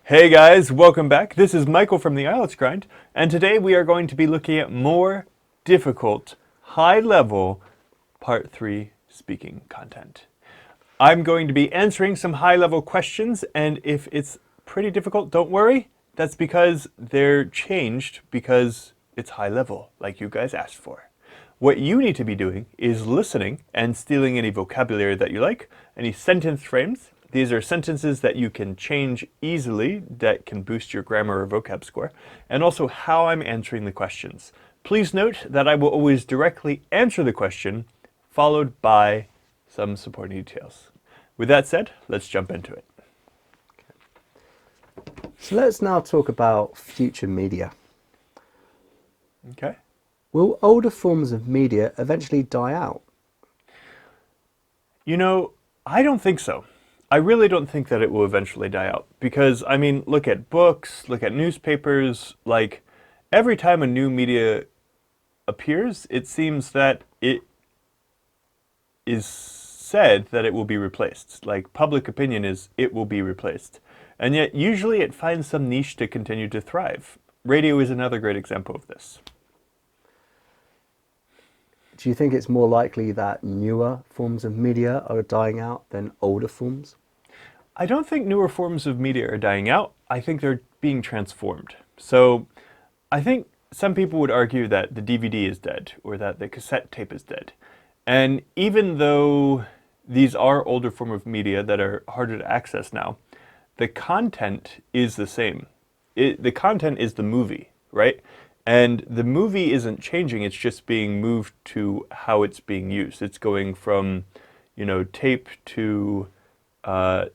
Hey guys, welcome back. This is Michael from the IELTS Grind, and today we are going to be looking at more difficult, high-level Part 3 speaking content. I'm going to be answering some high-level questions, and if it's pretty difficult, don't worry. That's because they're changed because it's high-level, like you guys asked for. What you need to be doing is listening and stealing any vocabulary that you like, any sentence frames. These are sentences that you can change easily that can boost your grammar or vocab score, and also how I'm answering the questions. Please note that I will always directly answer the question, followed by some supporting details. With that said, let's jump into it. So let's now talk about future media. Okay. Will older forms of media eventually die out? You know, I don't think so. I really don't think that it will eventually die out because, I mean, look at books, look at newspapers, like every time a new media appears, it seems that it is said that it will be replaced. Like public opinion is it will be replaced. And yet usually it finds some niche to continue to thrive. Radio is another great example of this. Do you think it's more likely that newer forms of media are dying out than older forms? I don't think newer forms of media are dying out. I think they're being transformed. So I think some people would argue that the DVD is dead or that the cassette tape is dead. And even though these are older forms of media that are harder to access now, the content is the same. The content is the movie, right? And the movie isn't changing, it's just being moved to how it's being used. It's going from, tape to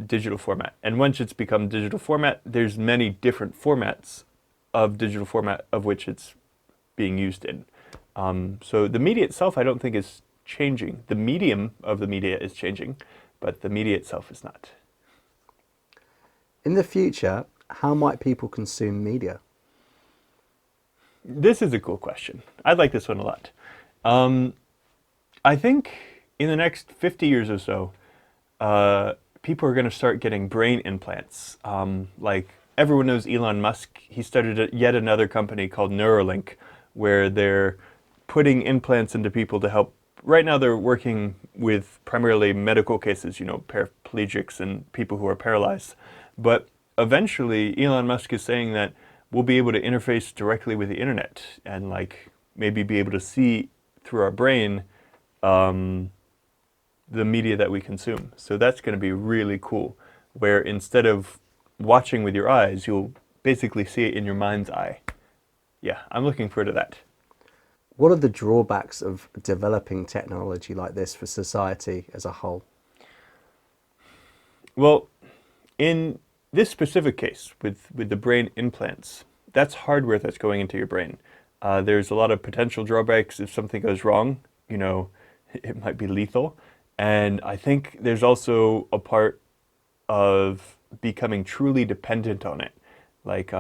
digital format. And once it's become digital format, there's many different formats of digital format of which it's being used in. So the media itself, I don't think is changing. The medium of the media is changing, but the media itself is not. In the future, how might people consume media? This is a cool question. I like this one a lot. I think in the next 50 years or so, people are going to start getting brain implants. Like everyone knows Elon Musk. He started yet another company called Neuralink, where they're putting implants into people to help. Right now they're working with primarily medical cases, paraplegics and people who are paralyzed. But eventually Elon Musk is saying that we'll be able to interface directly with the internet and maybe be able to see through our brain the media that we consume. So that's going to be really cool, where instead of watching with your eyes, you'll basically see it in your mind's eye. Yeah, I'm looking forward to that. What are the drawbacks of developing technology like this for society as a whole? Well, in this specific case, with the brain implants, that's hardware that's going into your brain. There's a lot of potential drawbacks. If something goes wrong, it might be lethal. And I think there's also a part of becoming truly dependent on it. Like,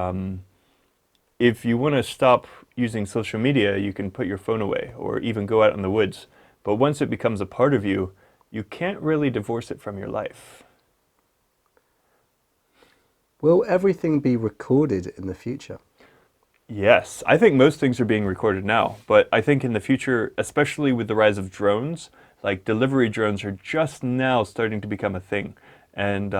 if you want to stop using social media, you can put your phone away or even go out in the woods. But once it becomes a part of you, you can't really divorce it from your life. Will everything be recorded in the future? Yes, I think most things are being recorded now, but I think in the future, especially with the rise of drones, like delivery drones are just now starting to become a thing. And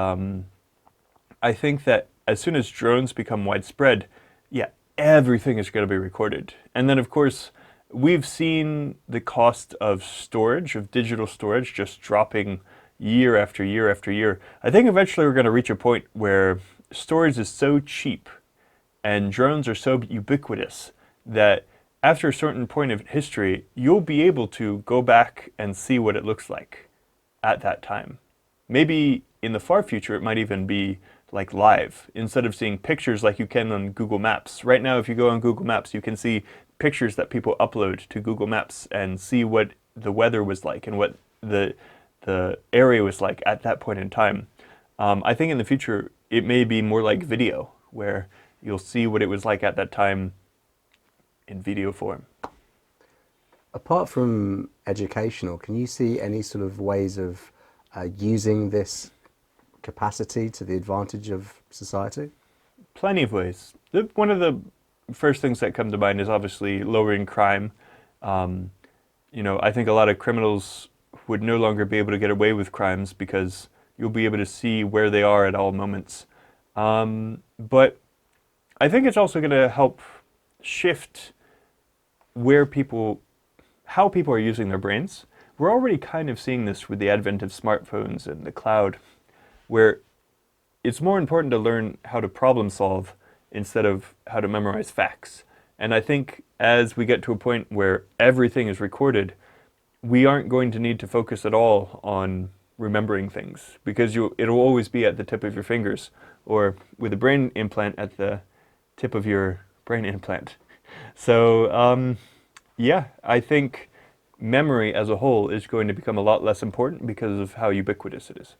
I think that as soon as drones become widespread, yeah, everything is going to be recorded. And then of course, we've seen the cost of storage, of digital storage, just dropping year after year after year. I think eventually we're going to reach a point where storage is so cheap and drones are so ubiquitous that after a certain point of history, you'll be able to go back and see what it looks like at that time. Maybe in the far future, it might even be like live, instead of seeing pictures like you can on Google Maps. Right now, if you go on Google Maps, you can see pictures that people upload to Google Maps and see what the weather was like and what the area was like at that point in time. I think in the future, it may be more like video, where you'll see what it was like at that time in video form. Apart from educational, can you see any sort of ways of using this capacity to the advantage of society? Plenty of ways. One of the first things that come to mind is obviously lowering crime. Um, I think a lot of criminals would no longer be able to get away with crimes because you'll be able to see where they are at all moments. But I think it's also going to help shift where how people are using their brains. We're already kind of seeing this with the advent of smartphones and the cloud, where it's more important to learn how to problem solve instead of how to memorize facts. And I think as we get to a point where everything is recorded, we aren't going to need to focus at all on remembering things because it'll always be at the tip of your fingers, or with a brain implant at the tip of your brain implant. So yeah, I think memory as a whole is going to become a lot less important because of how ubiquitous it is.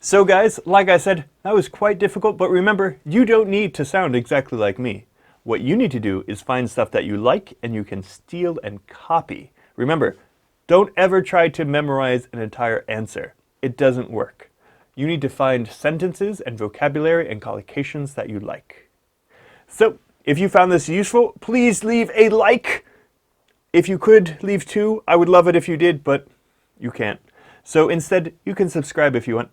So guys, like I said, that was quite difficult, but remember, you don't need to sound exactly like me. What you need to do is find stuff that you like and you can steal and copy. Remember, don't ever try to memorize an entire answer. It doesn't work. You need to find sentences and vocabulary and collocations that you like. So, if you found this useful, please leave a like. If you could, leave 2. I would love it if you did, but you can't. So instead, you can subscribe if you want.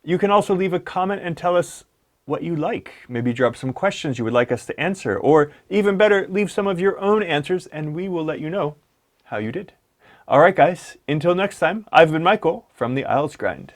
You can also leave a comment and tell us what you like. Maybe drop some questions you would like us to answer, or even better, leave some of your own answers and we will let you know how you did. All right, guys, until next time, I've been Michael from the IELTS Grind.